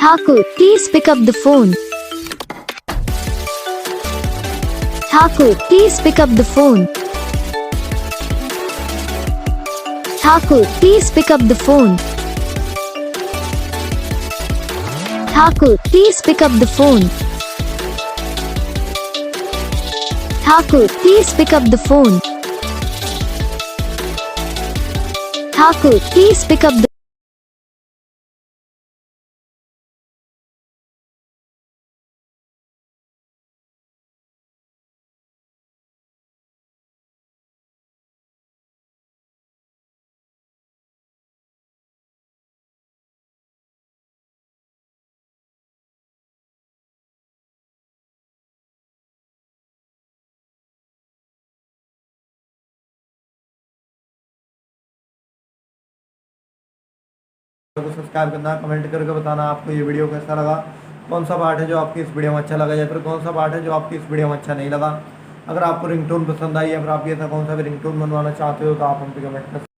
Thakur, please pick up the phone. Thakur, please pick up the phone. Thakur, please pick up the phone. Thakur, please pick up the phone. Thakur, please pick up the phone. Thakur, please pick up the को subscribe करना, comment करके बताना आपको ये video कैसा लगा, कौन सा पार्ट है जो आपकी इस वीडियो में अच्छा लगा या फिर कौन सा पार्ट है जो आपकी इस वीडियो में अच्छा नहीं लगा। अगर आपको रिंगटोन पसंद आई या फिर आप ऐसा कौन सा भी रिंगटोन बनवाना चाहते हो तो आप हम पे कमेंट कर